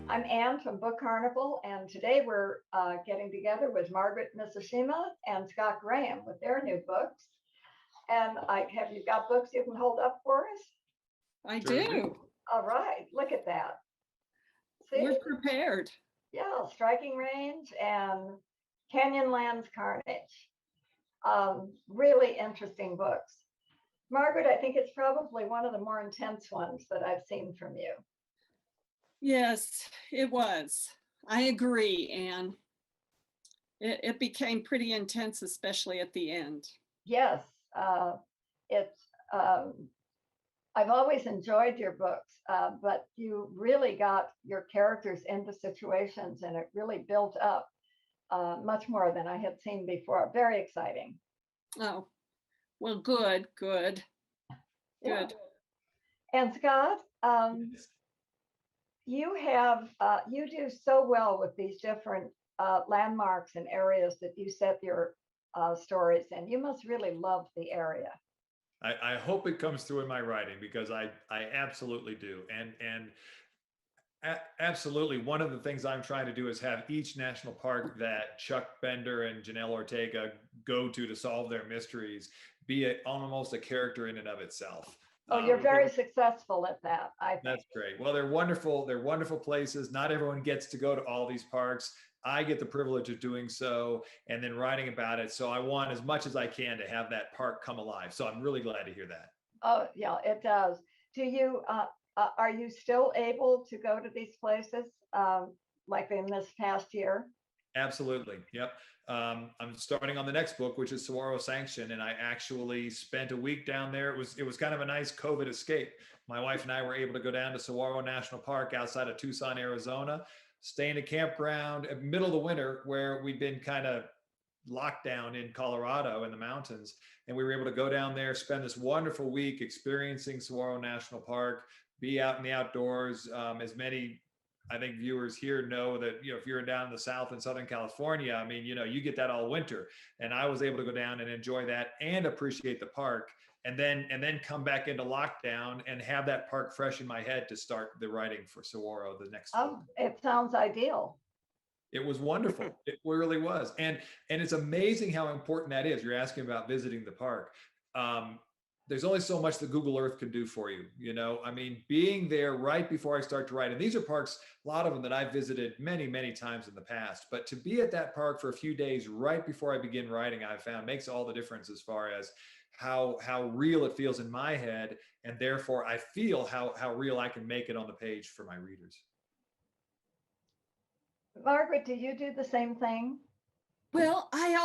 I'm Anne from Book Carnival, and today we're getting together with Margaret Mizushima and Scott Graham with their new books. And have you got books you can hold up for us? I do. All right, look at that. See? We're prepared. Yeah, Striking Range and Canyonlands Carnage. Really interesting books. Margaret, I think it's probably one of the more intense ones that I've seen from you. Yes, it was. I agree, Anne. It became pretty intense, especially at the end. Yes, it's. I've always enjoyed your books, but you really got your characters into situations, and it really built up much more than I had seen before. Very exciting. Oh, well, good. Yeah. And Scott, you do so well with these different landmarks and areas that you set your stories in. You must really love the area. I hope it comes through in my writing, because I absolutely do. And absolutely, one of the things I'm trying to do is have each national park that Chuck Bender and Janelle Ortega go to solve their mysteries be almost a character in and of itself. Oh, you're very successful at that, I think. That's great. Well, they're wonderful. They're wonderful places. Not everyone gets to go to all these parks. I get the privilege of doing so and then writing about it. So I want, as much as I can, to have that park come alive. So I'm really glad to hear that. Oh, yeah, it does. Do you, are you still able to go to these places like in this past year? Absolutely. Yep. I'm starting on the next book, which is Saguaro Sanction, and I actually spent a week down there. It was kind of a nice COVID escape. My wife and I were able to go down to Saguaro National Park outside of Tucson, Arizona, stay in a campground in the middle of the winter where we'd been kind of locked down in Colorado in the mountains. And we were able to go down there, spend this wonderful week experiencing Saguaro National Park, be out in the outdoors. As many, I think, viewers here know that, if you're down in the South in Southern California, I mean, you get that all winter. And I was able to go down and enjoy that and appreciate the park, and then come back into lockdown and have that park fresh in my head to start the writing for Saguaro, the next book. It sounds ideal. It was wonderful. It really was. And it's amazing how important that is. You're asking about visiting the park. There's only so much that Google Earth can do for you. I mean, being there right before I start to write, and these are parks, a lot of them that I've visited many, many times in the past, but to be at that park for a few days right before I begin writing, I've found makes all the difference as far as how real it feels in my head. And therefore I feel how real I can make it on the page for my readers. Margaret, do you do the same thing? Well, I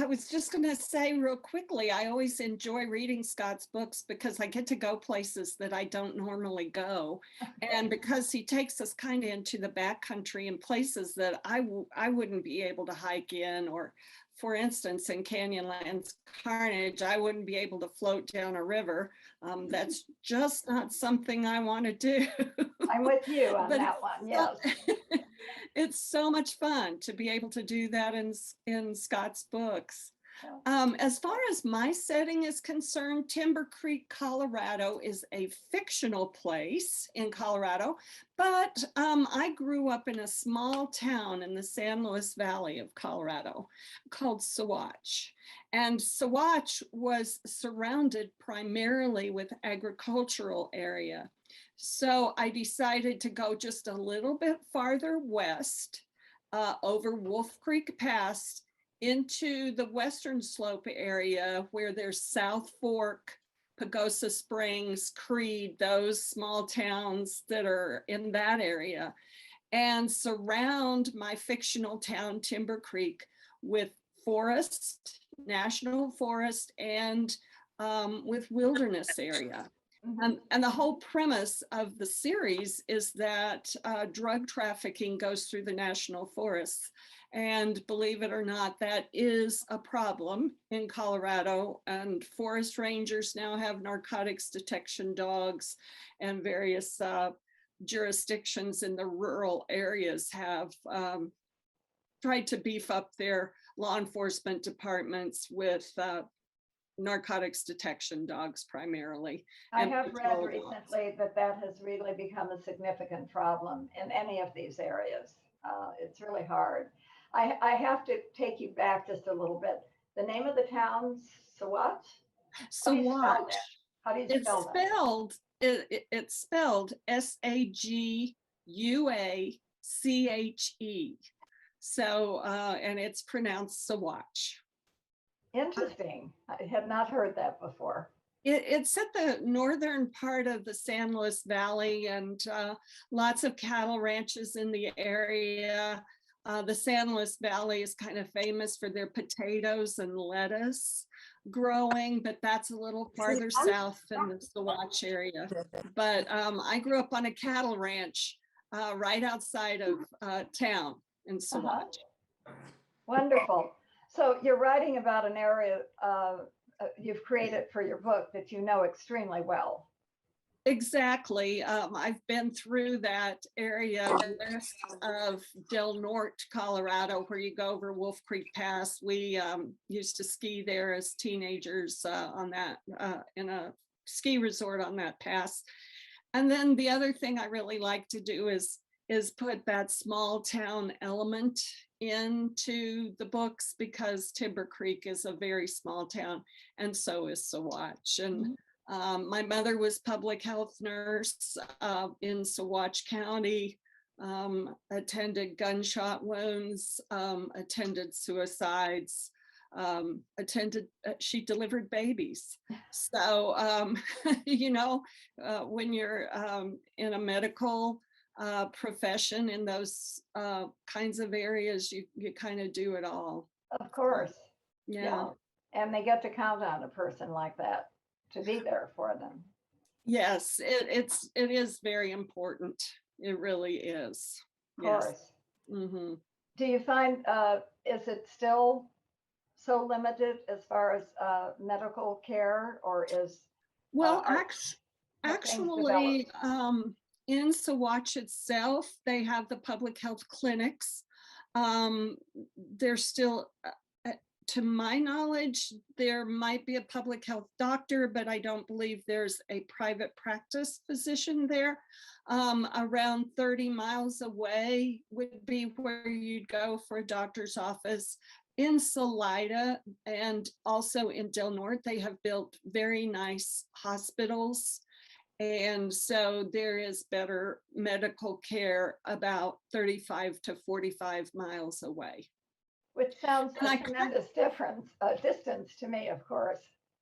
was just going to say real quickly, I always enjoy reading Scott's books because I get to go places that I don't normally go. And because he takes us kind of into the backcountry and places that I wouldn't be able to hike in, or for instance, in Canyonlands Carnage, I wouldn't be able to float down a river. That's just not something I want to do. I'm with you on that one, yes. It's so much fun to be able to do that in Scott's books. As far as my setting is concerned, Timber Creek, Colorado is a fictional place in Colorado, but I grew up in a small town in the San Luis Valley of Colorado called Saguaro. And Saguaro was surrounded primarily with agricultural area. So I decided to go just a little bit farther west over Wolf Creek Pass into the Western Slope area where there's South Fork, Pagosa Springs, Creed, those small towns that are in that area, and surround my fictional town, Timber Creek, with forest, national forest, and with wilderness area. And the whole premise of the series is that drug trafficking goes through the national forests. And believe it or not, that is a problem in Colorado. And forest rangers now have narcotics detection dogs, and various jurisdictions in the rural areas have tried to beef up their law enforcement departments with narcotics detection dogs primarily. I and have read patrol dogs. recently that that has really become a significant problem in any of these areas. It's really hard. I have to take you back just a little bit. The name of the town, Saguaro? How do you spell Saguaro. that? How do you It's spell that? spelled, it's spelled Saguache. So, and it's pronounced Saguache. Interesting. I had not heard that before. It's at the northern part of the San Luis Valley, and lots of cattle ranches in the area. The San Luis Valley is kind of famous for their potatoes and lettuce growing, but that's a little farther south in the Saguache area. But I grew up on a cattle ranch right outside of town in Saguache. Wonderful. So you're writing about an area you've created for your book that you know extremely well. Exactly. I've been through that area west of Del Norte, Colorado, where you go over Wolf Creek Pass. We used to ski there as teenagers on that, in a ski resort on that pass. And then the other thing I really like to do is put that small town element into the books, because Timber Creek is a very small town, and so is Saguache. And my mother was public health nurse in Saguache County, attended gunshot wounds, attended suicides, she delivered babies. So, you know, when you're in a medical profession in those kinds of areas, you kind of do it all. Of course. Yeah. And they get to count on a person like that to be there for them. Yes, it is very important. It really is. Of course. Yes. Mm-hmm. Do you find, is it still so limited as far as medical care, or is? Well, actually, in Saguache itself, they have the public health clinics. There's still, to my knowledge, there might be a public health doctor, but I don't believe there's a private practice physician there. Around 30 miles away would be where you'd go for a doctor's office. In Salida and also in Del Norte, they have built very nice hospitals. And so there is better medical care about 35 to 45 miles away. Which sounds like a tremendous distance to me, of course,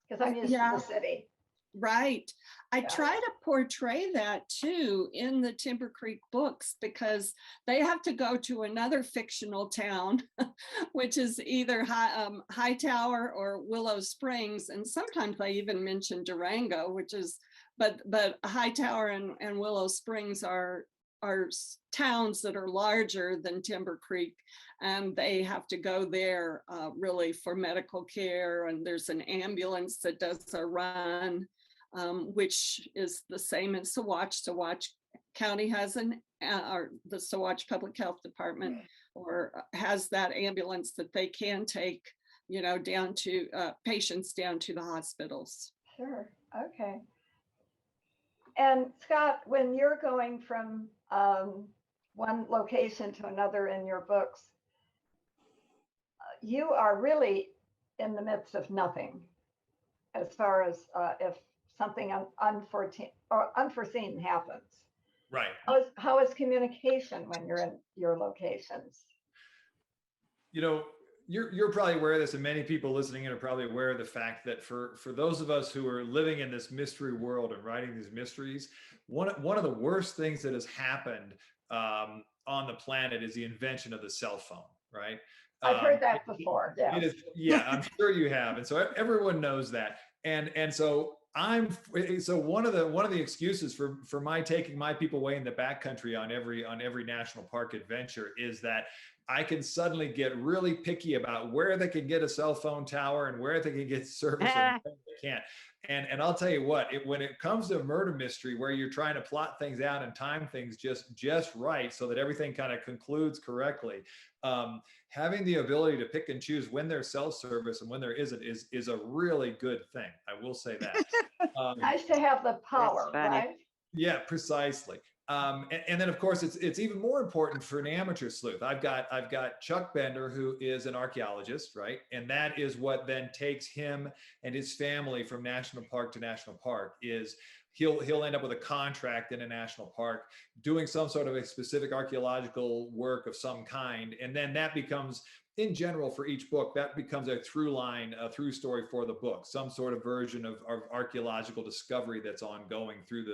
because I'm used to the city. Right. I try to portray that too in the Timber Creek books, because they have to go to another fictional town, which is either Hightower or Willow Springs. And sometimes I even mention Durango, which is, but Hightower and Willow Springs are towns that are larger than Timber Creek, and they have to go there really for medical care. And there's an ambulance that does a run, which is the same in Saguache. Saguache County has or the Saguache Public Health Department or has that ambulance that they can take, you know, down to patients down to the hospitals. Sure. Okay. And Scott, when you're going from one location to another in your books, you are really in the midst of nothing as far as if something unforeseen happens. Right. How is communication when you're in your locations? You know, you're probably aware of this, and many people listening in are probably aware of the fact that for those of us who are living in this mystery world and writing these mysteries, one of the worst things that has happened on the planet is the invention of the cell phone, right? I've heard that before. Yeah. It is, yeah, I'm sure you have, and so everyone knows that. And so one of the excuses for my taking my people away in the backcountry on every national park adventure is that I can suddenly get really picky about where they can get a cell phone tower and where they can get service and where they can't. And I'll tell you what, when it comes to a murder mystery where you're trying to plot things out and time things just right so that everything kind of concludes correctly, having the ability to pick and choose when there's self-service and when there isn't is a really good thing. I will say that. Nice to have the power, right? Yeah, precisely. And then of course it's even more important for an amateur sleuth. I've got Chuck Bender, who is an archaeologist, right? And that is what then takes him and his family from national park to national park. Is he'll end up with a contract in a national park doing some sort of a specific archaeological work of some kind, and then that becomes, in general, for each book, that becomes a through line, a through story for the book, some sort of version of archaeological discovery that's ongoing through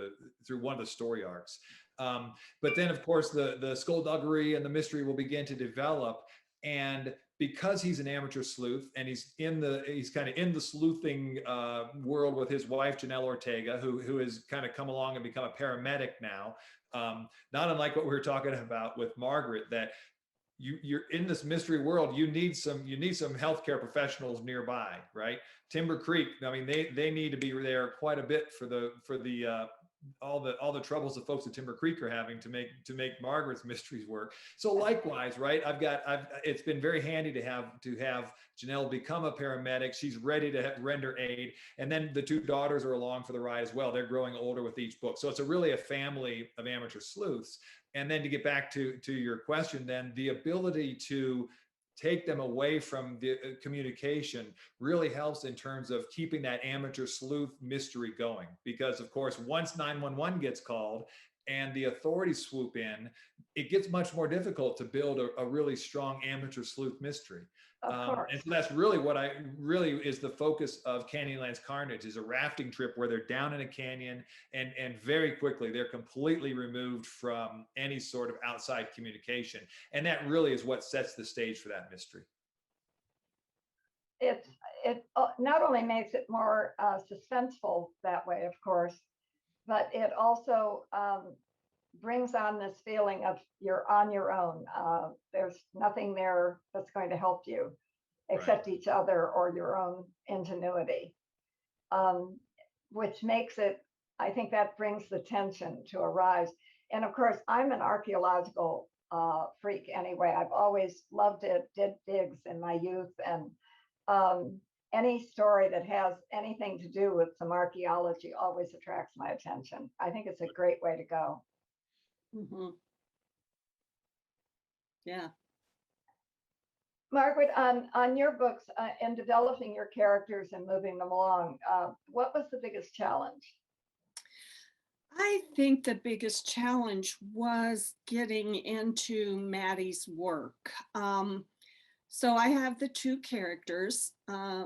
one of the story arcs. But then, of course, the skullduggery and the mystery will begin to develop. And because he's an amateur sleuth and he's kind of in the sleuthing world with his wife, Janelle Ortega, who has kind of come along and become a paramedic now, not unlike what we were talking about with Margaret, that you're in this mystery world, you need some healthcare professionals nearby, right? Timber Creek, I mean, they need to be there quite a bit for all the troubles the folks at Timber Creek are having to make Margaret's mysteries work. So likewise, right? It's been very handy to have Janelle become a paramedic. She's ready to render aid, and then the two daughters are along for the ride as well. They're growing older with each book, so it's really a family of amateur sleuths. And then to get back to your question, then the ability to take them away from the communication really helps in terms of keeping that amateur sleuth mystery going. Because of course, once 911 gets called and the authorities swoop in, it gets much more difficult to build a really strong amateur sleuth mystery. And so that's really what is the focus of Canyonlands Carnage, is a rafting trip where they're down in a canyon and very quickly they're completely removed from any sort of outside communication. And that really is what sets the stage for that mystery. It not only makes it more suspenseful that way, of course, but it also brings on this feeling of you're on your own. There's nothing there that's going to help you except each other or your own ingenuity, which makes it, I think that brings the tension to a rise. And of course, I'm an archaeological freak anyway. I've always loved it, did digs in my youth, and any story that has anything to do with some archaeology always attracts my attention. I think it's a great way to go. Mm-hmm. Yeah. Margaret, on your books, in developing your characters and moving them along, what was the biggest challenge? I think the biggest challenge was getting into Maddie's work. So I have the two characters,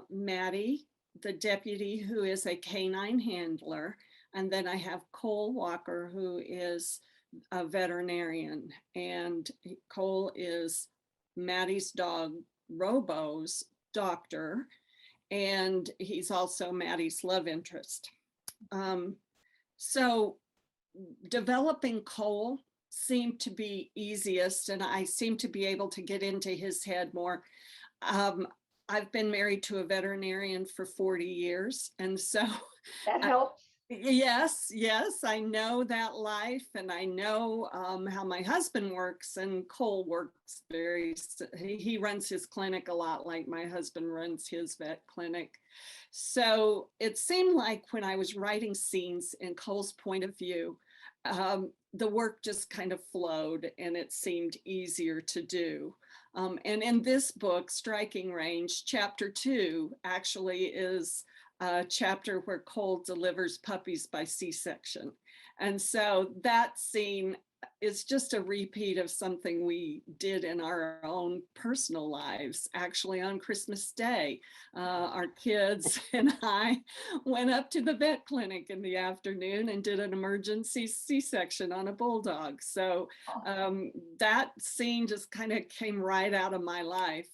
Maddie, the deputy, who is a canine handler, and then I have Cole Walker, who is a veterinarian, and Cole is Maddie's dog Robo's doctor, and he's also Maddie's love interest. So developing Cole seemed to be easiest, and I seemed to be able to get into his head more. I've been married to a veterinarian for 40 years, and so that helps. Yes, I know that life, and I know how my husband works, and Cole works he runs his clinic a lot like my husband runs his vet clinic. So it seemed like when I was writing scenes in Cole's point of view, the work just kind of flowed and it seemed easier to do. And in this book, Striking Range, chapter 2 actually is a chapter where Cole delivers puppies by C-section. And so that scene is just a repeat of something we did in our own personal lives. Actually, on Christmas Day, our kids and I went up to the vet clinic in the afternoon and did an emergency C-section on a bulldog. So that scene just kind of came right out of my life.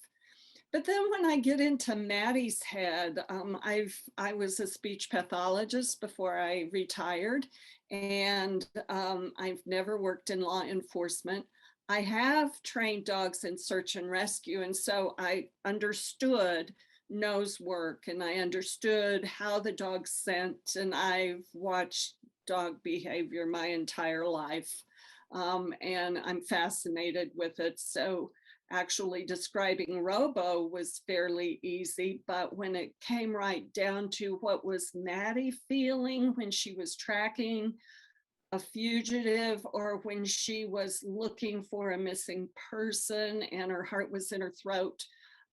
But then when I get into Maddie's head, I was a speech pathologist before I retired, and I've never worked in law enforcement. I have trained dogs in search and rescue, and so I understood nose work, and I understood how the dog scent, and I've watched dog behavior my entire life. And I'm fascinated with it. So actually describing Robo was fairly easy, but when it came right down to what was Maddie feeling when she was tracking a fugitive, or when she was looking for a missing person and her heart was in her throat,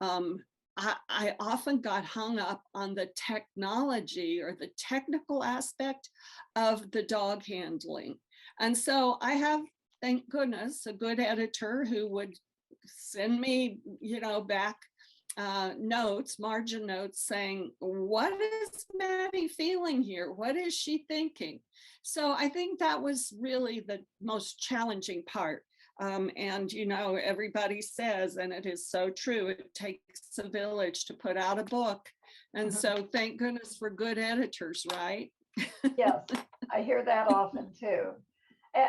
I often got hung up on the technology or the technical aspect of the dog handling. And so I have, thank goodness, a good editor who would send me, back notes, margin notes saying, what is Maddie feeling here? What is she thinking? So I think that was really the most challenging part. And, everybody says, and it is so true, it takes a village to put out a book. And so thank goodness for good editors, right? Yes, I hear that often too.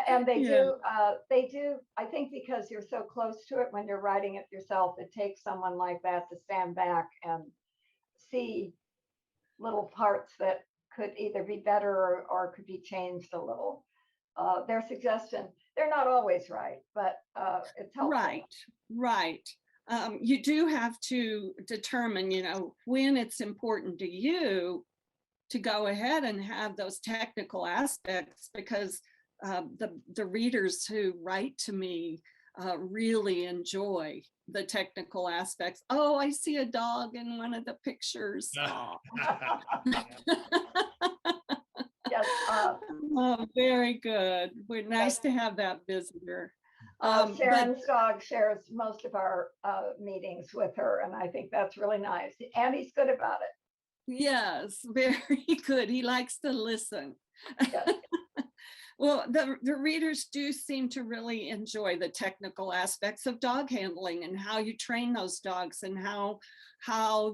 And they do, I think because you're so close to it when you're writing it yourself, it takes someone like that to stand back and see little parts that could either be better or could be changed a little. Their suggestion, they're not always right, but it's helpful. Right. You do have to determine, when it's important to you to go ahead and have those technical aspects, because the readers who write to me really enjoy the technical aspects. Oh, I see a dog in one of the pictures. Yes. Oh, very good. We're nice to have that visitor. Sharon's dog shares most of our meetings with her, and I think that's really nice. And he's good about it. Yes, very good. He likes to listen. Yes. Well, the readers do seem to really enjoy the technical aspects of dog handling and how you train those dogs and how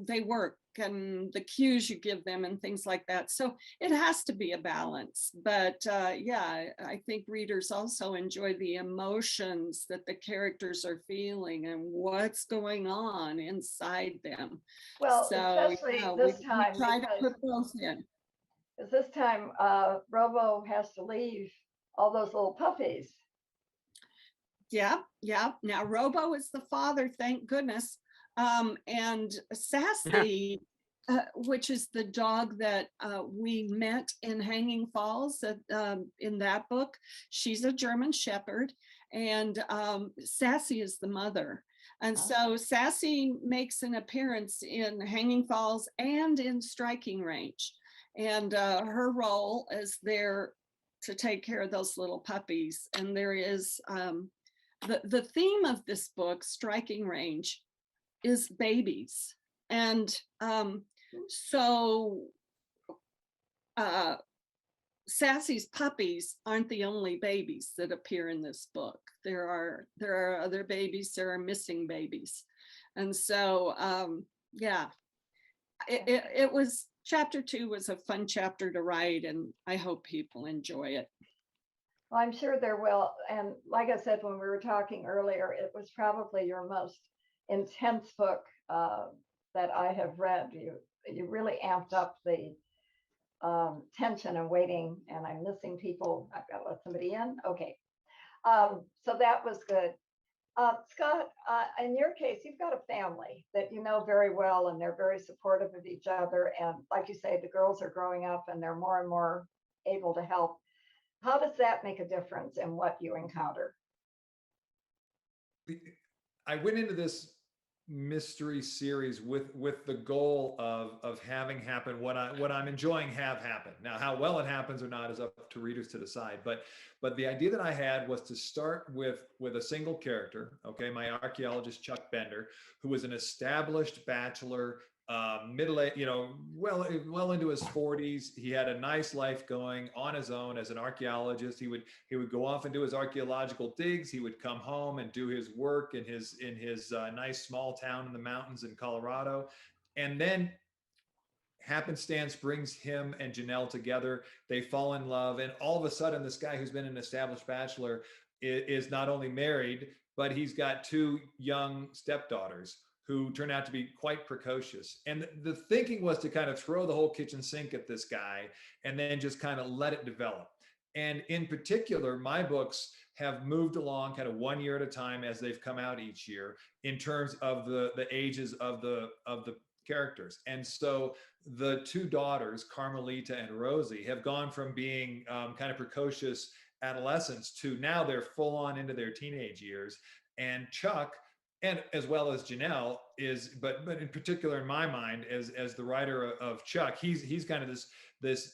they work and the cues you give them and things like that. So it has to be a balance. But yeah, I think readers also enjoy the emotions that the characters are feeling and what's going on inside them. Well, so, especially yeah, this we time, try to put those in. because this time Robo has to leave all those little puppies. Yeah. Now Robo is the father, thank goodness. And Sassy, which is the dog that we met in Hanging Falls in that book, she's a German Shepherd, and Sassy is the mother. And so Sassy makes an appearance in Hanging Falls and in Striking Range. And her role is there to take care of those little puppies. And there is the theme of this book, Striking Range, is babies. And so Sassy's puppies aren't the only babies that appear in this book. There are other babies, there are missing babies. And so yeah, it was, chapter 2 was a fun chapter to write, and I hope people enjoy it. Well, I'm sure there will. And like I said, when we were talking earlier, it was probably your most intense book that I have read. You really amped up the tension and waiting, and I'm missing people. I've got to let somebody in. Okay. So that was good. Scott, in your case, you've got a family that you know very well, and they're very supportive of each other. And like you say, the girls are growing up and they're more and more able to help. How does that make a difference in what you encounter? I went into this mystery series with the goal of having happen what I'm enjoying have happen. Now, how well it happens or not is up to readers to decide. But the idea that I had was to start with a single character. Okay, my archaeologist Chuck Bender, who was an established bachelor, middle-aged, well into his 40s. He had a nice life going on his own as an archaeologist. He would go off and do his archaeological digs. He would come home and do his work in his nice small town in the mountains in Colorado, and then happenstance brings him and Janelle together. They fall in love, and all of a sudden, this guy who's been an established bachelor is not only married, but he's got 2 young stepdaughters who turned out to be quite precocious. And the thinking was to kind of throw the whole kitchen sink at this guy and then just kind of let it develop. And in particular, my books have moved along kind of 1 year at a time as they've come out each year in terms of the ages of the characters. And so the two daughters, Carmelita and Rosie, have gone from being kind of precocious adolescents to now they're full on into their teenage years. And Chuck, and as well as Janelle, is, but in particular in my mind, as the writer of Chuck, he's kind of this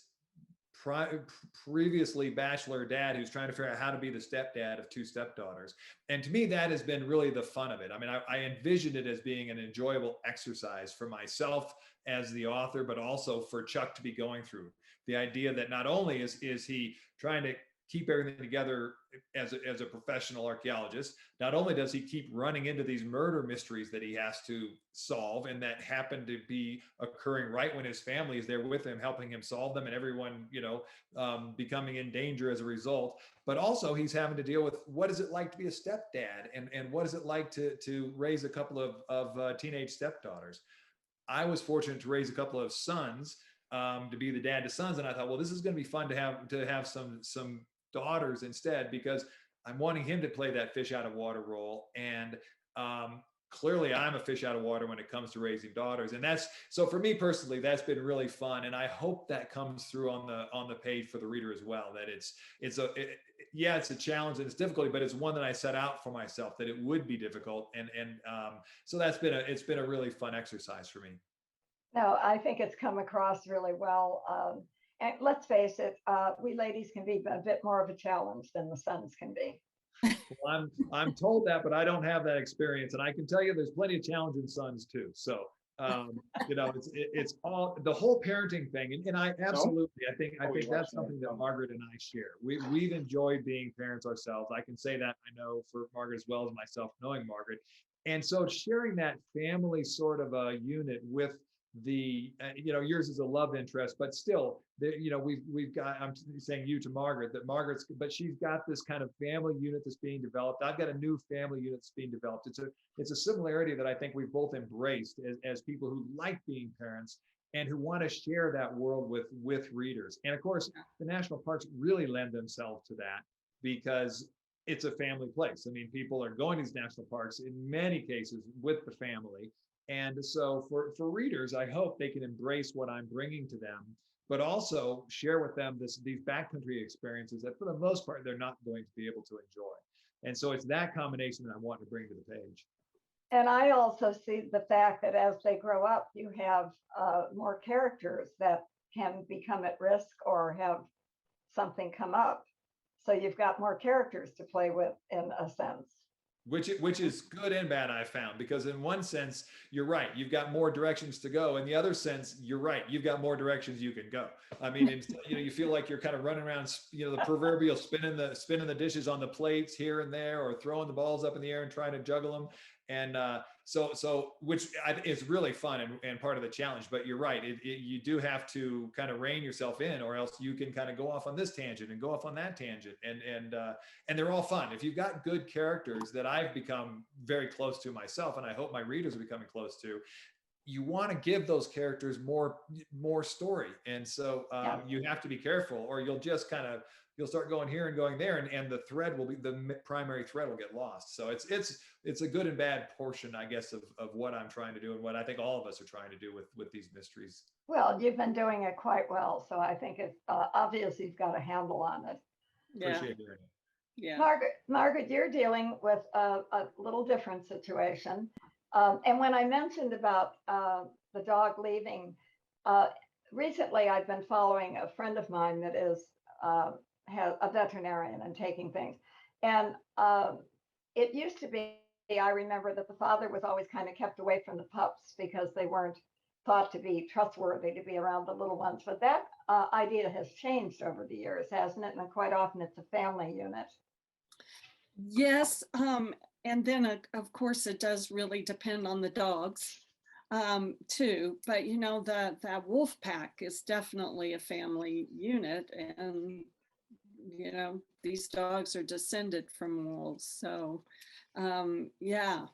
previously bachelor dad who's trying to figure out how to be the stepdad of two stepdaughters. And to me, that has been really the fun of it. I mean, I envisioned it as being an enjoyable exercise for myself as the author, but also for Chuck to be going through. The idea that not only is he trying to keep everything together as a professional archaeologist, not only does he keep running into these murder mysteries that he has to solve and that happen to be occurring right when his family is there with him, helping him solve them, and everyone, becoming in danger as a result, but also he's having to deal with what is it like to be a stepdad, and what is it like to raise a couple of teenage stepdaughters. I was fortunate to raise a couple of sons, to be the dad to sons, and I thought, well, this is going to be fun to have some daughters instead, because I'm wanting him to play that fish out of water role. And clearly I'm a fish out of water when it comes to raising daughters. And that's, so for me personally, that's been really fun. And I hope that comes through on the page for the reader as well, that it's a challenge and it's difficult, but it's one that I set out for myself, that it would be difficult. And so it's been a really fun exercise for me. No, I think it's come across really well. And let's face it, we ladies can be a bit more of a challenge than the sons can be. Well, I'm told that, but I don't have that experience, and I can tell you there's plenty of challenging sons too. So it's all the whole parenting thing, and I absolutely I think that's something that Margaret and I share. We've enjoyed being parents ourselves. I can say that I know for Margaret as well as myself, knowing Margaret, and so sharing that family sort of a unit with the yours is a love interest, but still we've got, I'm saying you to Margaret, that but she's got this kind of family unit that's being developed. I've got a new family unit that's being developed. It's a similarity that I think we've both embraced as people who like being parents and who want to share that world with readers. And of course, the national parks really lend themselves to that, because it's a family place. I mean, people are going to these national parks in many cases with the family. And so for readers, I hope they can embrace what I'm bringing to them, but also share with them these backcountry experiences that for the most part, they're not going to be able to enjoy. And so it's that combination that I want to bring to the page. And I also see the fact that as they grow up, you have more characters that can become at risk or have something come up. So you've got more characters to play with in a sense. Which is good and bad, I found, because in one sense, you're right, you've got more directions to go. In the other sense, you're right, you've got more directions you can go. I mean, you feel like you're kind of running around, the proverbial spinning the dishes on the plates here and there, or throwing the balls up in the air and trying to juggle them. And so which is really fun and part of the challenge. But you're right, you do have to kind of rein yourself in, or else you can kind of go off on this tangent and go off on that tangent. And they're all fun. If you've got good characters that I've become very close to myself, and I hope my readers are becoming close to, you want to give those characters more story. And so you have to be careful, or you'll just you'll start going here and going there, and the thread the primary thread will get lost. So it's a good and bad portion, I guess, of what I'm trying to do, and what I think all of us are trying to do with these mysteries. Well, you've been doing it quite well. So I think it's obvious you've got a handle on it. Yeah. Appreciate hearing it. Yeah. Margaret, you're dealing with a little different situation. And when I mentioned about the dog leaving, recently I've been following a friend of mine that is has a veterinarian and taking things. And it used to be, I remember that the father was always kind of kept away from the pups because they weren't thought to be trustworthy to be around the little ones. But that idea has changed over the years, hasn't it? And quite often it's a family unit. Yes. And then, of course, it does really depend on the dogs too. But, that wolf pack is definitely a family unit. And these dogs are descended from wolves. So, yeah.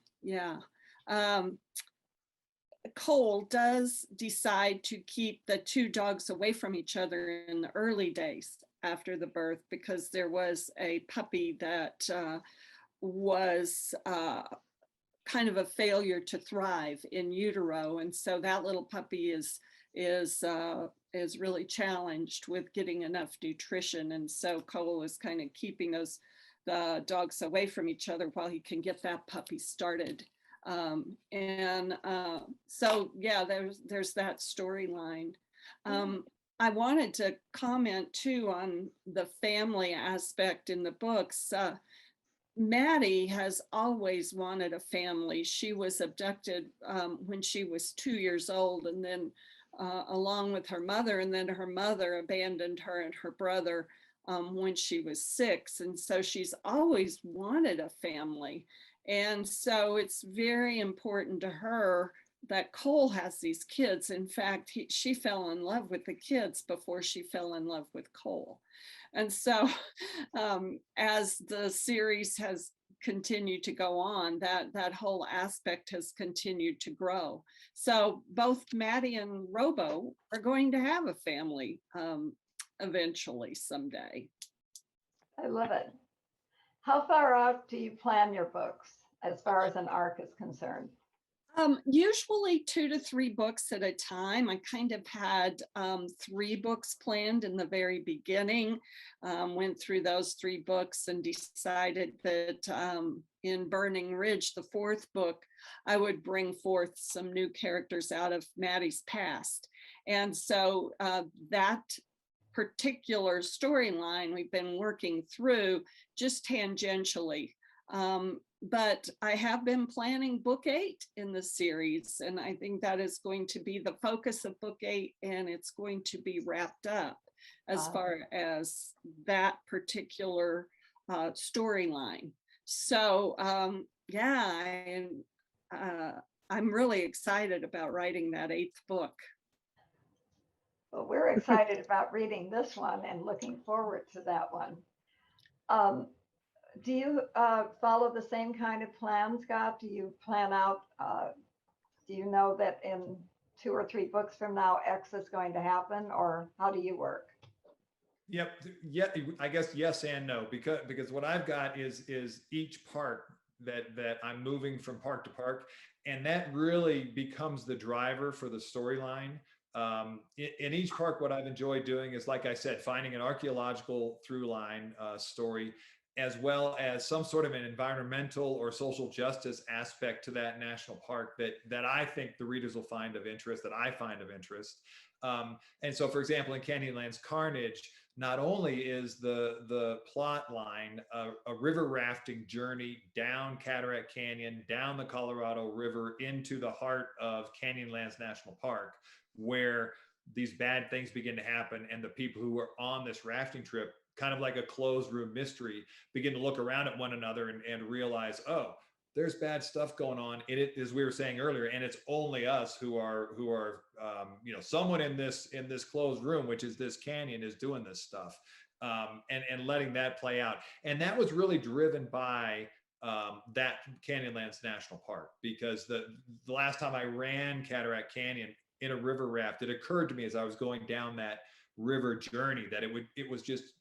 Cole does decide to keep the two dogs away from each other in the early days after the birth, because there was a puppy that was kind of a failure to thrive in utero, and so that little puppy is really challenged with getting enough nutrition, and so Cole is kind of keeping the dogs away from each other while he can get that puppy started. So yeah, there's that storyline. I wanted to comment too on the family aspect in the books. Maddie has always wanted a family. She was abducted when she was 2 years old, and then along with her mother, and then her mother abandoned her and her brother when she was 6. And so she's always wanted a family. And so it's very important to her that Cole has these kids. In fact, she fell in love with the kids before she fell in love with Cole. And so as the series has continued to go on, that whole aspect has continued to grow. So both Maddie and Robo are going to have a family eventually someday. I love it. How far out do you plan your books as far as an arc is concerned? Usually 2 to 3 books at a time. I kind of had 3 books planned in the very beginning, went through those 3 books and decided that in Burning Ridge, the 4th book, I would bring forth some new characters out of Maddie's past. And so that particular storyline we've been working through just tangentially. But I have been planning book 8 in the series, and I think that is going to be the focus of book 8, and it's going to be wrapped up as far as that particular storyline. So yeah, I'm really excited about writing that 8th book. Well, we're excited about reading this one and looking forward to that one. Do you follow the same kind of plan, Scott? Do you plan out, do you know that in 2 or 3 books from now, X is going to happen, or how do you work? Yep. Yeah. I guess yes and no, because what I've got is each park that I'm moving from park to park, and that really becomes the driver for the storyline. In each park, what I've enjoyed doing is, like I said, finding an archaeological through line story, as well as some sort of an environmental or social justice aspect to that national park that I think the readers will find of interest, that I find of interest. And so, for example, in Canyonlands Carnage, not only is the plot line a river rafting journey down Cataract Canyon, down the Colorado River into the heart of Canyonlands National Park, where these bad things begin to happen, and the people who are on this rafting trip, kind of like a closed room mystery, begin to look around at one another and realize, oh, there's bad stuff going on. It, as we were saying earlier, and it's only us who are someone in this closed room, which is this canyon, is doing this stuff, and letting that play out. And that was really driven by that Canyonlands National Park, because the last time I ran Cataract Canyon in a river raft, it occurred to me as I was going down that river journey that it was just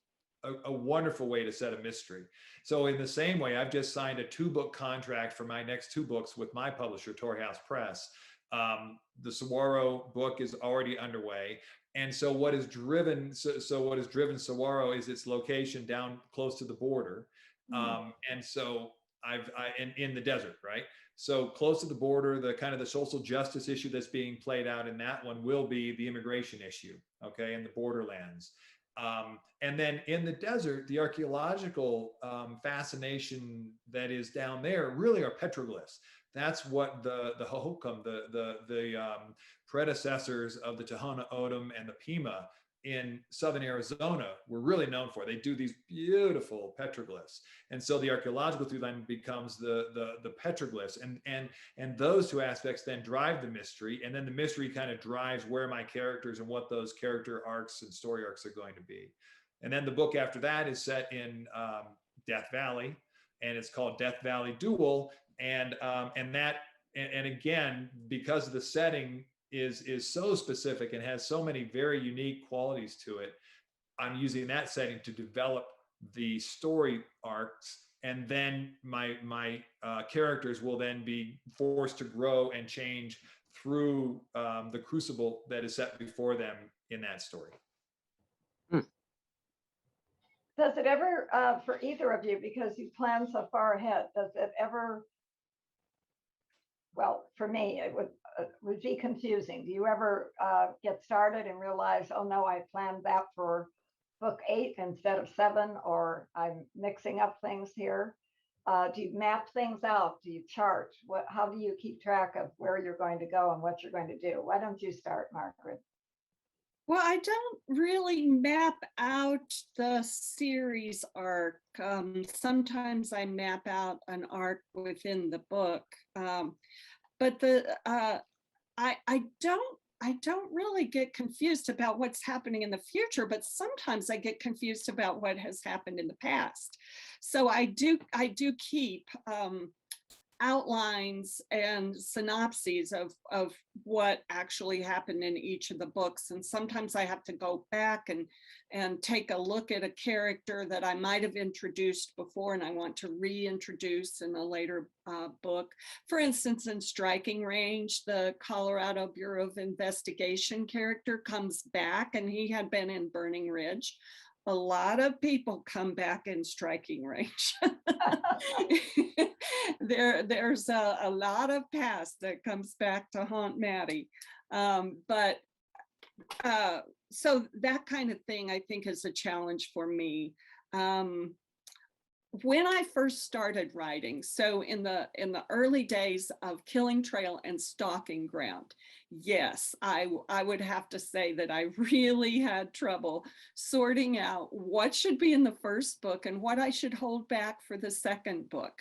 a wonderful way to set a mystery. So in the same way, I've just signed a 2-book contract for my next 2 books with my publisher, Torrey House Press. The Saguaro book is already underway. And so what has driven Saguaro is its location down close to the border. And so in the desert, right? So close to the border, the kind of the social justice issue that's being played out in that one will be the immigration issue, okay, in the borderlands. And then in the desert, the archaeological fascination that is down there really are petroglyphs. That's what the Hohokam, the predecessors of the Tohono O'odham and the Pima in southern Arizona were really known for. They do these beautiful petroglyphs, and so the archaeological through line becomes the petroglyphs, and those 2 aspects then drive the mystery, and then the mystery kind of drives where my characters and what those character arcs and story arcs are going to be. And then the book after that is set in Death Valley, and it's called Death Valley Duel, and that and again, because the setting is so specific and has so many very unique qualities to it, I'm using that setting to develop the story arcs, and then my characters will then be forced to grow and change through the crucible that is set before them in that story. Does it ever, for either of you, because you plan so far ahead, does it ever, well, for me, it would be confusing. Do you ever get started and realize, oh no, I planned that for book 8 instead of 7, or I'm mixing up things here? Do you map things out? Do you chart? How do you keep track of where you're going to go and what you're going to do? Why don't you start, Margaret? Well, I don't really map out the series arc. Sometimes I map out an arc within the book, but I don't really get confused about what's happening in the future, but sometimes I get confused about what has happened in the past. So I do keep outlines and synopses of what actually happened in each of the books. And sometimes I have to go back and take a look at a character that I might have introduced before and I want to reintroduce in a later book. For instance, in Striking Range, the Colorado Bureau of Investigation character comes back, and he had been in Burning Ridge. A lot of people come back in Striking Range. There's a lot of past that comes back to haunt Maddie. So that kind of thing, I think, is a challenge for me. When I first started writing, so in the early days of Killing Trail and Stalking Ground, yes, I would have to say that I really had trouble sorting out what should be in the first book and what I should hold back for the second book.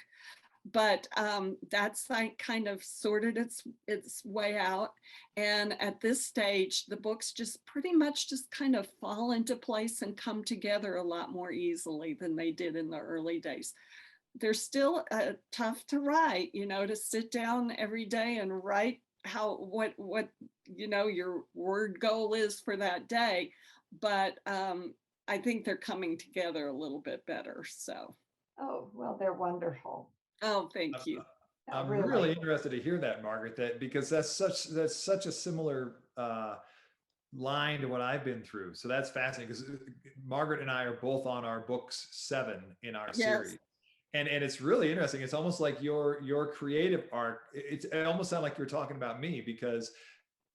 But that's like kind of sorted its way out. And at this stage, the books just pretty much just kind of fall into place and come together a lot more easily than they did in the early days. They're still tough to write, to sit down every day and write what your word goal is for that day. But I think they're coming together a little bit better. So. Oh, well, they're wonderful. Oh, thank you. I'm really interested to hear that, Margaret, because that's such a similar line to what I've been through. So that's fascinating, because Margaret and I are both on our books 7 in our series. And it's really interesting. It's almost like your creative arc. It almost sounds like you're talking about me, because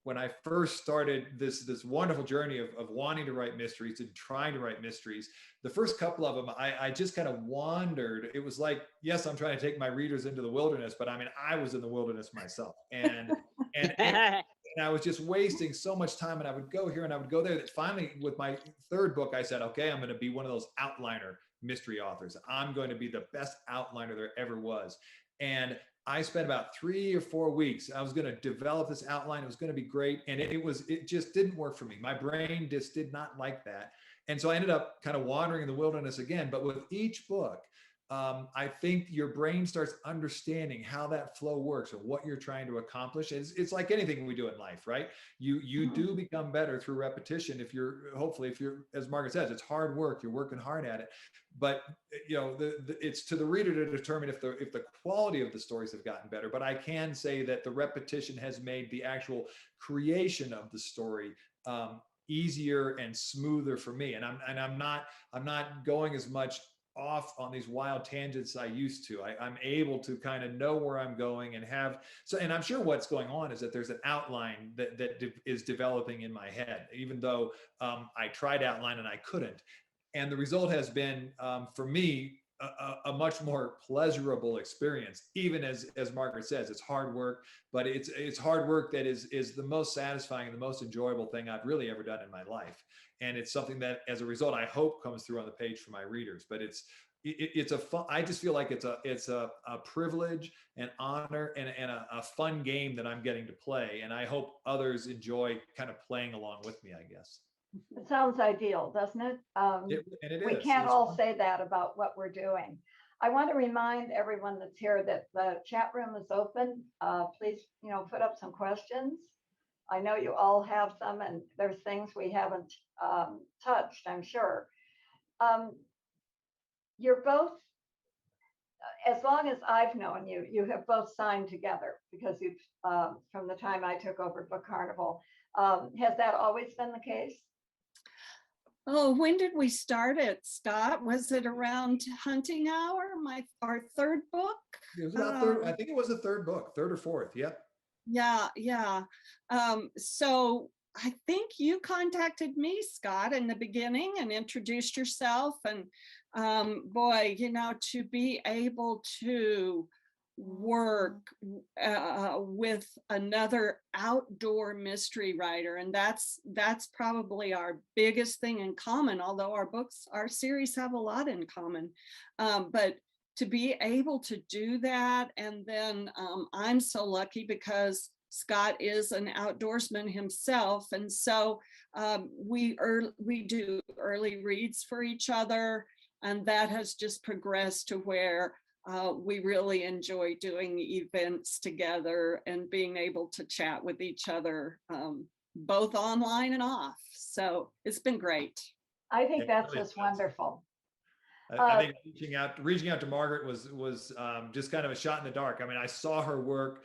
when I first started this wonderful journey of wanting to write mysteries and trying to write mysteries, the first couple of them, I just kind of wandered. It was like, yes, I'm trying to take my readers into the wilderness, but I mean, I was in the wilderness myself. And I was just wasting so much time, and I would go here and I would go there, that finally with my 3rd book, I said, okay, I'm going to be one of those outliner mystery authors. I'm going to be the best outliner there ever was. And I spent about 3 or 4 weeks. I was going to develop this outline. It was going to be great. And it just didn't work for me. My brain just did not like that. And so I ended up kind of wandering in the wilderness again. But with each book, I think your brain starts understanding how that flow works and what you're trying to accomplish. It's like anything we do in life, right? You do become better through repetition. If you're, as Margaret says, it's hard work. You're working hard at it. But it's to the reader to determine if the quality of the stories have gotten better. But I can say that the repetition has made the actual creation of the story easier and smoother for me. And I'm not going as much off on these wild tangents I used to. I'm able to kind of know where I'm going and and I'm sure what's going on is that there's an outline that is developing in my head, even though I tried to outline and I couldn't. And the result has been, for me, a much more pleasurable experience. Even as Margaret says, it's hard work, but it's hard work that is the most satisfying and the most enjoyable thing I've really ever done in my life. And it's something that, as a result, I hope comes through on the page for my readers. But it's a fun. I just feel like it's a privilege and honor and a fun game that I'm getting to play. And I hope others enjoy kind of playing along with me, I guess. It sounds ideal, doesn't it? And it we is. can't all say that about what we're doing. I want to remind everyone that's here that the chat room is open. Please, put up some questions. I know you all have some, and there's things we haven't touched, I'm sure. You're both, as long as I've known you, you have both signed together because you've, from the time I took over Book Carnival. Has that always been the case? Oh, when did we start it, Scott? Was it around Hunting Hour, our third book? It was about third. I think it was the third book, third or fourth. Yep. Yeah. So I think you contacted me, Scott, in the beginning and introduced yourself. And boy, to be able to work with another outdoor mystery writer, and that's probably our biggest thing in common, although our series have a lot in common, but to be able to do that. And then I'm so lucky because Scott is an outdoorsman himself, and so we do early reads for each other, and that has just progressed to where we really enjoy doing events together and being able to chat with each other, both online and off. So it's been great. I think that's just wonderful. I think reaching out to Margaret was just kind of a shot in the dark. I mean, I saw her work.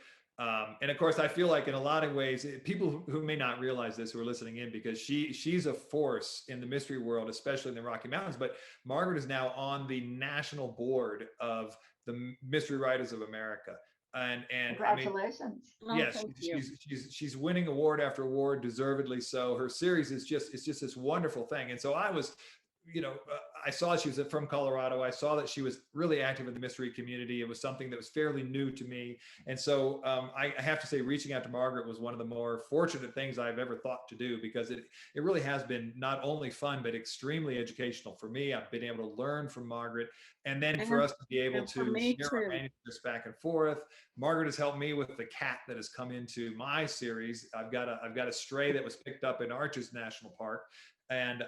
And of course, I feel like in a lot of ways, people who may not realize this who are listening in, because she's a force in the mystery world, especially in the Rocky Mountains. But Margaret is now on the national board of the Mystery Writers of America. And congratulations. I mean, yes, she's winning award after award, deservedly so. Her series is just this wonderful thing. And so I was, I saw she was from Colorado. I saw that she was really active in the mystery community. It was something that was fairly new to me. And so I have to say, reaching out to Margaret was one of the more fortunate things I've ever thought to do, because it really has been not only fun, but extremely educational for me. I've been able to learn from Margaret, and then for us to be able to share our manuscripts back and forth. Margaret has helped me with the cat that has come into my series. I've got a stray that was picked up in Arches National Park. And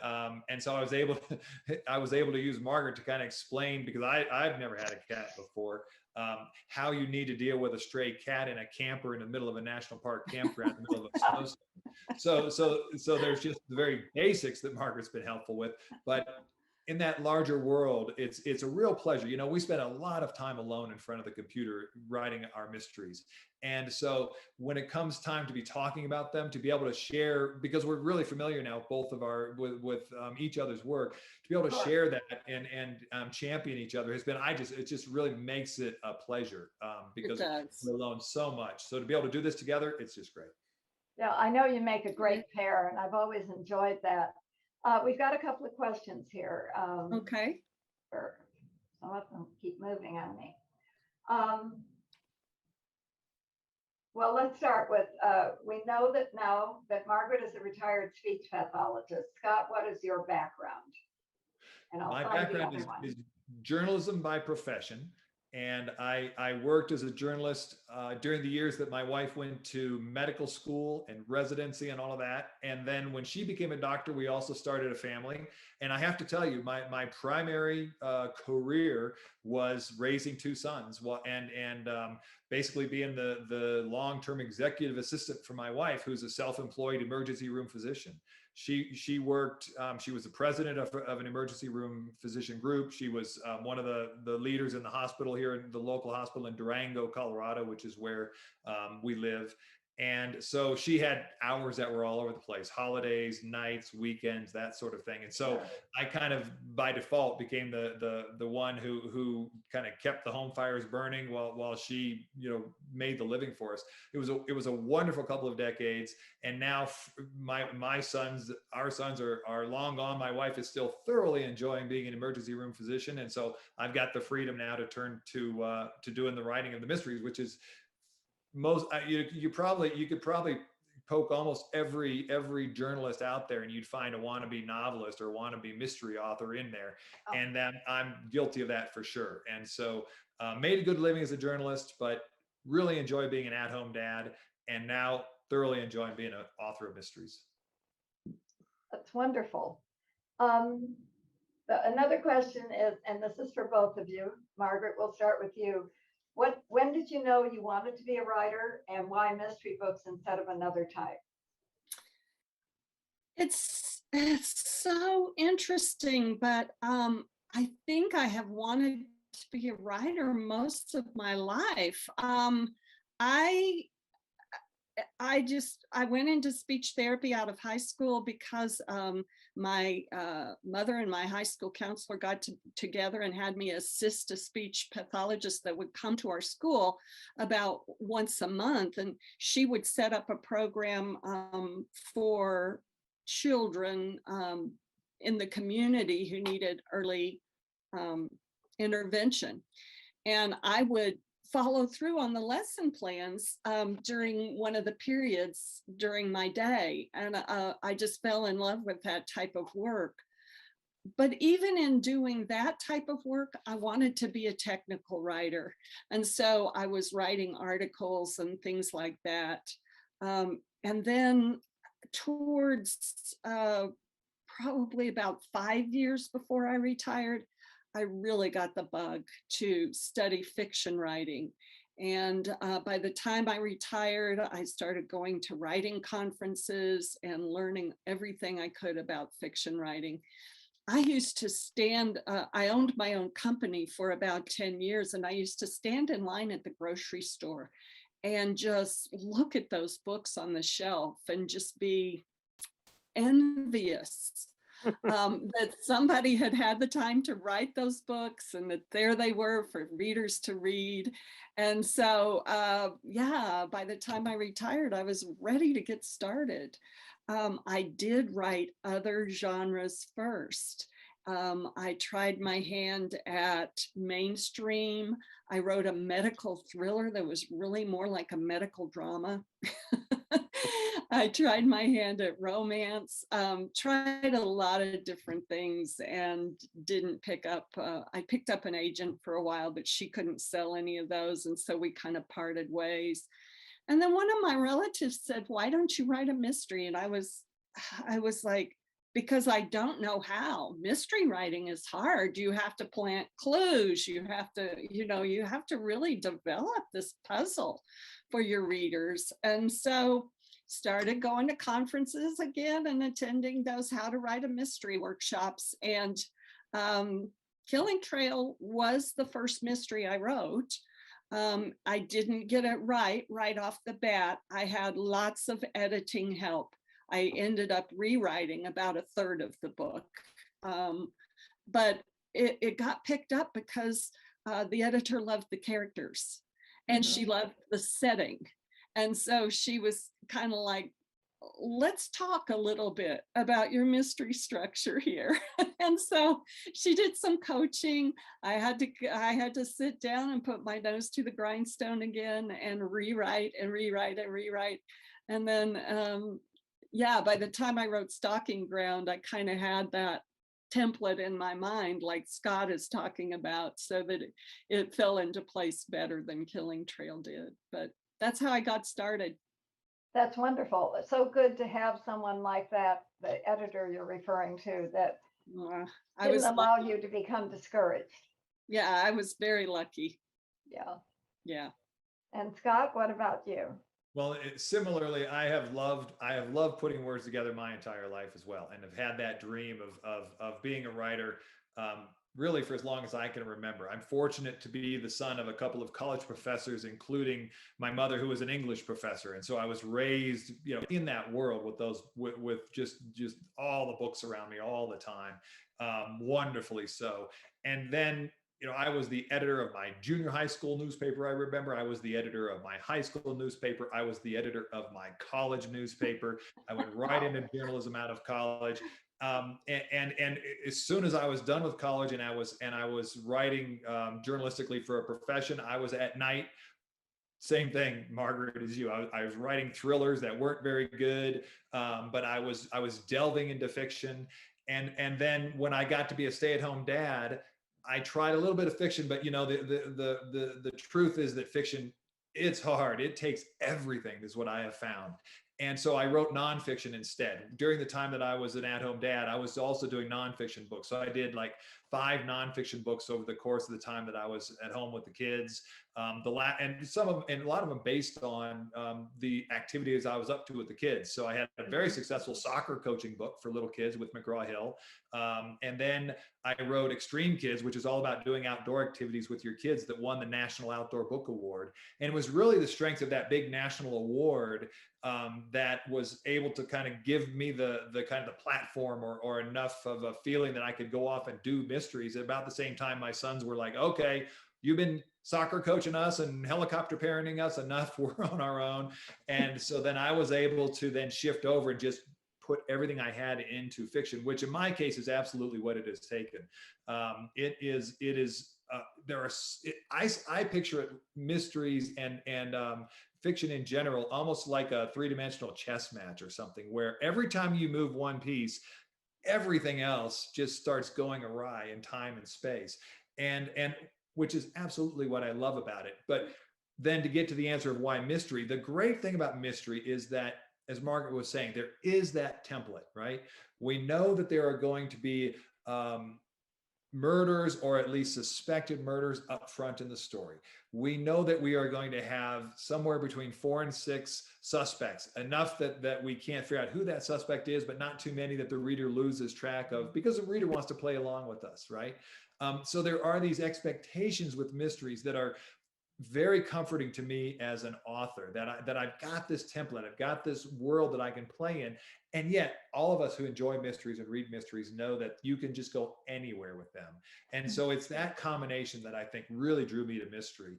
so I was able to use Margaret to kind of explain, because I've never had a cat before, how you need to deal with a stray cat in a camper in the middle of a national park campground in the middle of a snowstorm. So there's just the very basics that Margaret's been helpful with, but in that larger world, it's a real pleasure. We spend a lot of time alone in front of the computer writing our mysteries. And so when it comes time to be talking about them, to be able to share, because we're really familiar now, both of with each other's work, to be able to share that and champion each other has been, it just really makes it a pleasure, because we're alone so much. So to be able to do this together, it's just great. Yeah, I know you make a great pair, and I've always enjoyed that. We've got a couple of questions here. Okay. Some of them keep moving on me. Well, let's start with, we know that now that Margaret is a retired speech pathologist. Scott, what is your background? And my background is journalism by profession. And I worked as a journalist during the years that my wife went to medical school and residency and all of that. And then when she became a doctor, we also started a family. And I have to tell you, my primary career was raising two sons, and basically being the long-term executive assistant for my wife, who's a self-employed emergency room physician. She worked, she was the president of an emergency room physician group. She was one of the leaders in the hospital here, in the local hospital in Durango, Colorado, which is where we live. And so she had hours that were all over the place, holidays, nights, weekends, that sort of thing. And so I kind of by default became the one who kind of kept the home fires burning while she, made the living for us. It was a wonderful couple of decades. And now our sons are long gone. My wife is still thoroughly enjoying being an emergency room physician. And so I've got the freedom now to turn to doing the writing of the mysteries, which is you could probably poke almost every journalist out there, and you'd find a wannabe novelist or wannabe mystery author in there. And that I'm guilty of that for sure. And so made a good living as a journalist, but really enjoy being an at-home dad, and now thoroughly enjoying being an author of mysteries. That's wonderful. Another question is, and this is for both of you. Margaret, we'll start with you. When did you know you wanted to be a writer, and why mystery books instead of another type? It's so interesting, but I think I have wanted to be a writer most of my life. I I went into speech therapy out of high school because my mother and my high school counselor got together and had me assist a speech pathologist that would come to our school about once a month, and she would set up a program for children in the community who needed early intervention. And I would follow through on the lesson plans during one of the periods during my day. And I just fell in love with that type of work. But even in doing that type of work, I wanted to be a technical writer. And so I was writing articles and things like that. And then towards probably about 5 years before I retired, I really got the bug to study fiction writing. And by the time I retired, I started going to writing conferences and learning everything I could about fiction writing. I used to stand, I owned my own company for about 10 years, and I used to stand in line at the grocery store and just look at those books on the shelf and just be envious that somebody had the time to write those books and that there they were for readers to read. And so, yeah, by the time I retired, I was ready to get started. I did write other genres first. I tried my hand at mainstream. I wrote a medical thriller that was really more like a medical drama. I tried my hand at romance, tried a lot of different things and didn't pick up, I picked up an agent for a while, but she couldn't sell any of those. And so we kind of parted ways. And then one of my relatives said, why don't you write a mystery? And I was like, because I don't know how. Mystery writing is hard. You have to plant clues. You have to, you have to really develop this puzzle for your readers. And so started going to conferences again and attending those how to write a mystery workshops. And Killing Trail was the first mystery I wrote. I didn't get it right off the bat. I had lots of editing help. I ended up rewriting about a third of the book. But it got picked up because the editor loved the characters and she loved the setting. And so she was kind of like, let's talk a little bit about your mystery structure here. And so she did some coaching. I had to sit down and put my nose to the grindstone again and rewrite and rewrite and rewrite. And then, yeah, by the time I wrote Stalking Ground, I kind of had that template in my mind, like Scott is talking about, so that it fell into place better than Killing Trail did. But that's how I got started. That's wonderful. It's so good to have someone like that, the editor you're referring to, that didn't allow you to become discouraged. Yeah, I was very lucky. Yeah. Yeah. And Scott, what about you? Well, similarly, I have loved putting words together my entire life as well, and have had that dream of being a writer really for as long as I can remember. I'm fortunate to be the son of a couple of college professors, including my mother, who was an English professor, and so I was raised, in that world with just all the books around me all the time, wonderfully so. And then, I was the editor of my junior high school newspaper. I remember I was the editor of my high school newspaper. I was the editor of my college newspaper. I went right into journalism out of college. And as soon as I was done with college and I was writing journalistically for a profession, I was at night. Same thing, Margaret, as you. I was writing thrillers that weren't very good, but I was delving into fiction. And then when I got to be a stay-at-home dad, I tried a little bit of fiction, but the truth is that fiction, it's hard. It takes everything, is what I have found. And so I wrote nonfiction instead. During the time that I was an at-home dad, I was also doing nonfiction books. So I did like 5 nonfiction books over the course of the time that I was at home with the kids. And a lot of them based on the activities I was up to with the kids. So I had a very successful soccer coaching book for little kids with McGraw-Hill. And then I wrote Extreme Kids, which is all about doing outdoor activities with your kids, that won the National Outdoor Book Award. And it was really the strength of that big national award that was able to kind of give me the kind of the platform or enough of a feeling that I could go off and do mysteries. At about the same time, my sons were like, okay, you've been soccer coaching us and helicopter parenting us enough, we're on our own. And so then I was able to then shift over and just put everything I had into fiction, which in my case is absolutely what it has taken. I picture it, mysteries and fiction in general, almost like a 3-dimensional chess match or something, where every time you move one piece, everything else just starts going awry in time and space. And which is absolutely what I love about it. But then to get to the answer of why mystery, the great thing about mystery is that, as Margaret was saying, there is that template, right? We know that there are going to be murders, or at least suspected murders, up front in the story. We know that we are going to have somewhere between 4 and 6 suspects, enough that we can't figure out who that suspect is, but not too many that the reader loses track of, because the reader wants to play along with us, right? So there are these expectations with mysteries that are very comforting to me as an author, that I've got this template, I've got this world that I can play in. And yet all of us who enjoy mysteries and read mysteries know that you can just go anywhere with them. And so it's that combination that I think really drew me to mystery.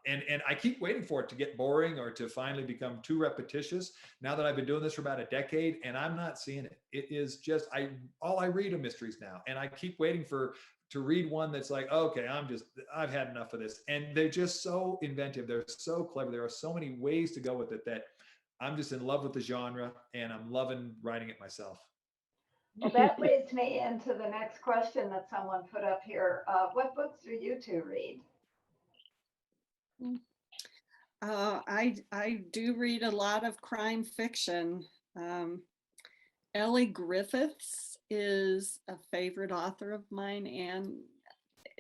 And I keep waiting for it to get boring or to finally become too repetitious, now that I've been doing this for about a decade, and I'm not seeing it. It is just, all I read are mysteries now. And I keep waiting to read one that's like, okay, I've had enough of this. And they're just so inventive. They're so clever. There are so many ways to go with it that I'm just in love with the genre, and I'm loving writing it myself. Well, that leads me into the next question that someone put up here. What books do you two read? I do read a lot of crime fiction. Ellie Griffiths is a favorite author of mine. And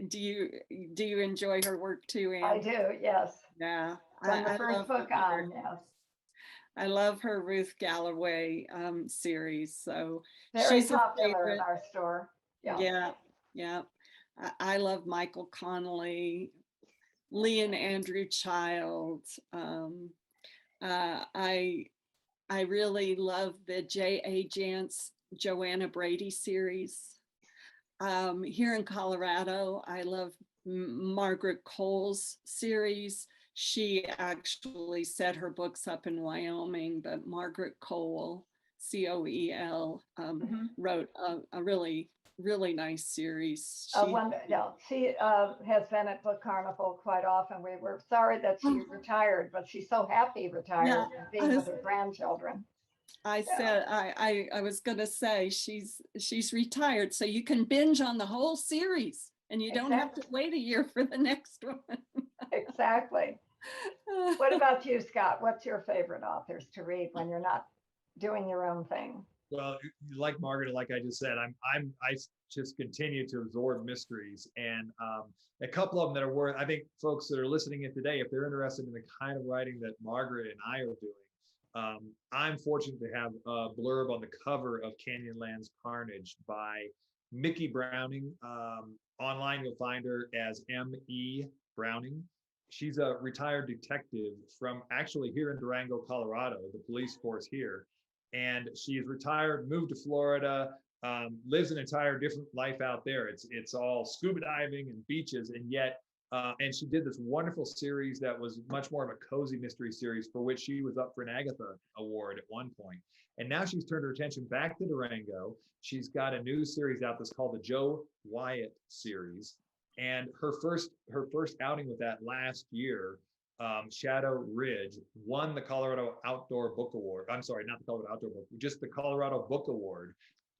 do you enjoy her work too, Anne? I do, yes. Yeah. From the first book on, yes. I love her Ruth Galloway series. So very she's popular in our store. Yeah. I love Michael Connelly, Lee and Andrew Child. I really love the J.A. Jance, Joanna Brady series. Here in Colorado, I love Margaret Cole's series. She actually set her books up in Wyoming, but Margaret Cole, Coel, wrote a really, really nice series. She has been at Book Carnival quite often. We were sorry that she retired, but she's so happy retired and being with her grandchildren. I said I was going to say she's retired, so you can binge on the whole series, and you don't have to wait a year for the next one. Exactly. What about you, Scott? What's your favorite authors to read when you're not doing your own thing? Well, like Margaret, like I just said, I just continue to absorb mysteries, and a couple of them that are worth. I think folks that are listening in today, if they're interested in the kind of writing that Margaret and I are doing, I'm fortunate to have a blurb on the cover of Canyonlands Carnage by Mickey Browning. Online, you'll find her as M.E. Browning. She's a retired detective from actually here in Durango, Colorado, the police force here. And she is retired, moved to Florida, lives an entire different life out there. It's all scuba diving and beaches, and yet, and she did this wonderful series that was much more of a cozy mystery series, for which she was up for an Agatha Award at one point. And now she's turned her attention back to Durango. She's got a new series out that's called the Joe Wyatt series. And her first outing with that last year, Shadow Ridge, won the Colorado Outdoor Book Award. I'm sorry, not the Colorado Outdoor Book, just the Colorado Book Award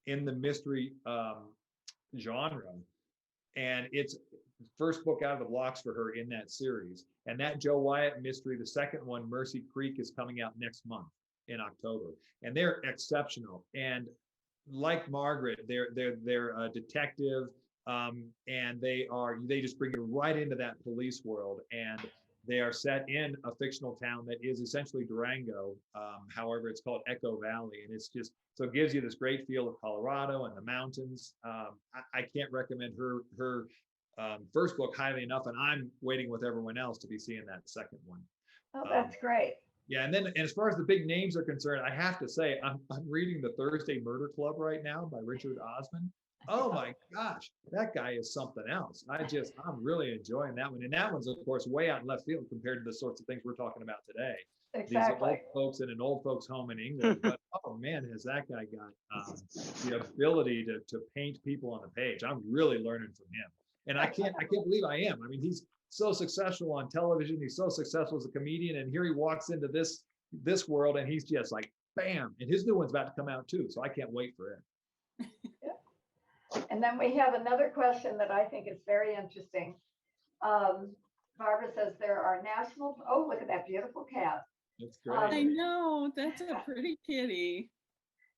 in the mystery genre. And it's first book out of the blocks for her in that series. And that Joe Wyatt mystery, the second one, Mercy Creek, is coming out next month. in October, and they're exceptional. And like Margaret, they're a detective, and they just bring you right into that police world, and they are set in a fictional town that is essentially Durango. However, it's called Echo Valley, and it's just so it gives you this great feel of Colorado and the mountains. I can't recommend her first book highly enough, and I'm waiting with everyone else to be seeing that second one. Oh, that's great. Yeah, and then as far as the big names are concerned, I have to say I'm reading The Thursday Murder Club right now by Richard Osman. Oh my gosh, that guy is something else. I'm really enjoying that one. And that one's, of course, way out in left field compared to the sorts of things we're talking about today. Exactly. These old folks in an old folks home in England. But oh man, has that guy got the ability to paint people on the page. I'm really learning from him. And I can't believe I am. I mean, he's so successful on television. He's so successful as a comedian. And here he walks into this world and he's just like, bam. And his new one's about to come out too. So I can't wait for it. And then we have another question that I think is very interesting. Barbara says there are national, oh, look at that beautiful cat. That's great. I know, that's a pretty kitty.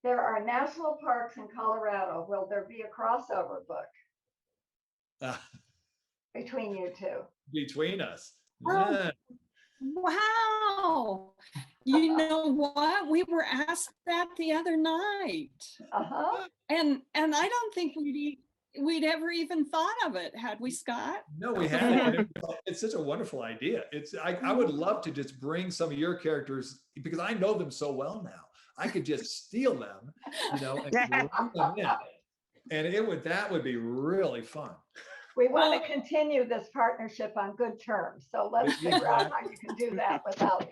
There are national parks in Colorado. Will there be a crossover book between you two? Between us. Oh, Yeah. wow. You know what? We were asked that the other night. Uh-huh. And I don't think we'd ever even thought of it, had we, Scott? No, we haven't. It's such a wonderful idea. I would love to just bring some of your characters because I know them so well now. I could just steal them, and bring them in. And that would be really fun. We want to continue this partnership on good terms. So let's figure out how you can do that without.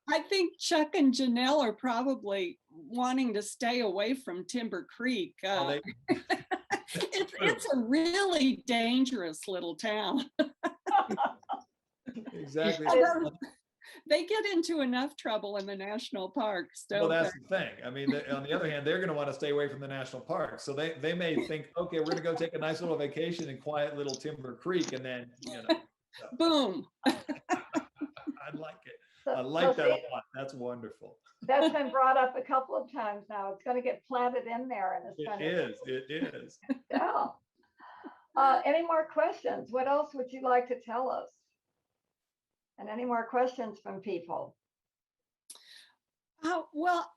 I think Chuck and Janelle are probably wanting to stay away from Timber Creek. It's a really dangerous little town. Exactly. They get into enough trouble in the national parks. Well, that's the thing. I mean, on the other hand, they're going to want to stay away from the national park. So they may think, okay, we're going to go take a nice little vacation in quiet little Timber Creek, and then boom. I like it. I like that a lot. That's wonderful. That's been brought up a couple of times now. It's going to get planted in there, and It is. Yeah. Any more questions? What else would you like to tell us? And any more questions from people? Well,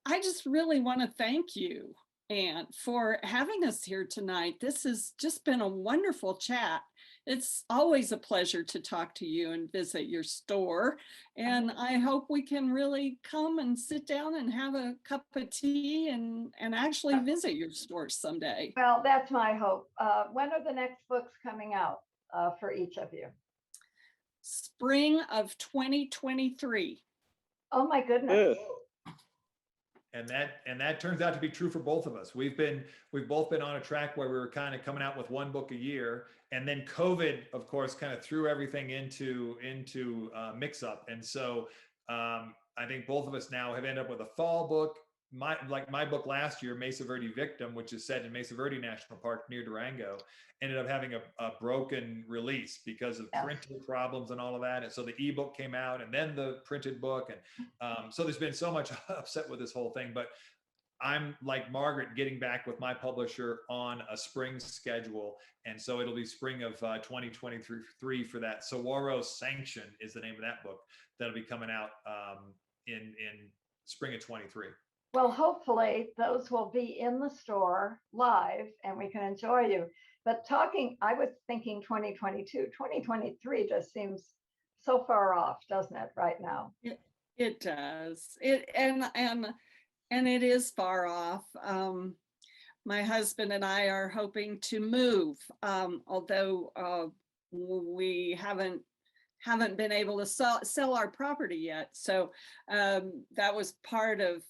I just really want to thank you, Anne, for having us here tonight. This has just been a wonderful chat. It's always a pleasure to talk to you and visit your store. And I hope we can really come and sit down and have a cup of tea and actually visit your store someday. Well, that's my hope. When are the next books coming out for each of you? Spring of 2023. Oh my goodness. And that turns out to be true for both of us. We've both been on a track where we were kind of coming out with one book a year, and then COVID, of course, kind of threw everything into mix up. And so I think both of us now have ended up with a fall book. My book last year, Mesa Verde Victim, which is set in Mesa Verde National Park near Durango, ended up having a broken release because of printing problems and all of that. And so the ebook came out and then the printed book. And so there's been so much upset with this whole thing, but I'm like Margaret getting back with my publisher on a spring schedule. And so it'll be spring of 2023 for that. Saguaro Sanction is the name of that book that'll be coming out in spring of 23. Well, hopefully those will be in the store live and we can enjoy you. But I was thinking 2022, 2023 just seems so far off, doesn't it, right now? It does. And it is far off. My husband and I are hoping to move, although we haven't been able to sell our property yet. So that was part of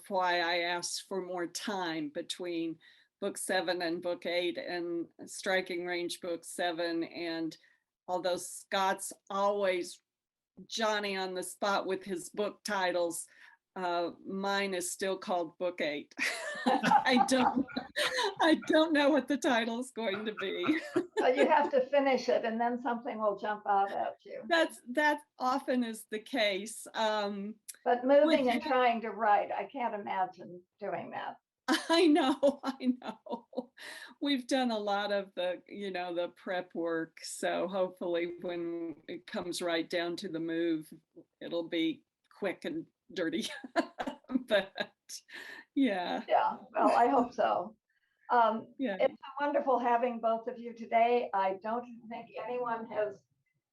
why I asked for more time between book 7 and book 8 and Striking Range book 7. And although Scott's always Johnny on the spot with his book titles, mine is still called Book 8. I don't know what the title is going to be. But you have to finish it, and then something will jump out at you. That often is the case. But moving and trying to write, I can't imagine doing that. I know. We've done a lot of the prep work. So hopefully when it comes right down to the move, it'll be quick and dirty. But yeah. Yeah, well, I hope so. Yeah. It's wonderful having both of you today. I don't think anyone has,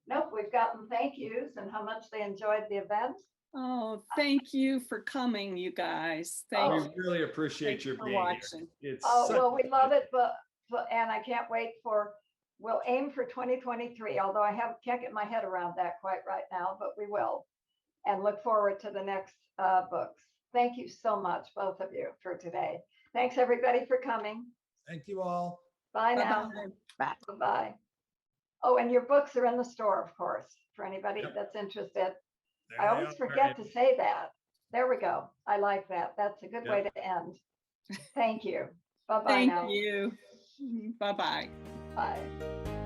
nope, we've gotten thank yous and how much they enjoyed the event. Oh, thank you for coming, you guys. Thank you. We really appreciate your being watching. here. It's Well, we love it, but and I can't wait we'll aim for 2023, although I can't get my head around that quite right now, but we will, and look forward to the next books. Thank you so much, both of you, for today. Thanks, everybody, for coming. Thank you all. Bye now. Bye. Bye. Oh, and your books are in the store, of course, for anybody that's interested. There I they always are. forget to say that. There we go. I like that. That's a good way to end. Thank you. Bye-bye now. Thank you. Bye-bye. Bye.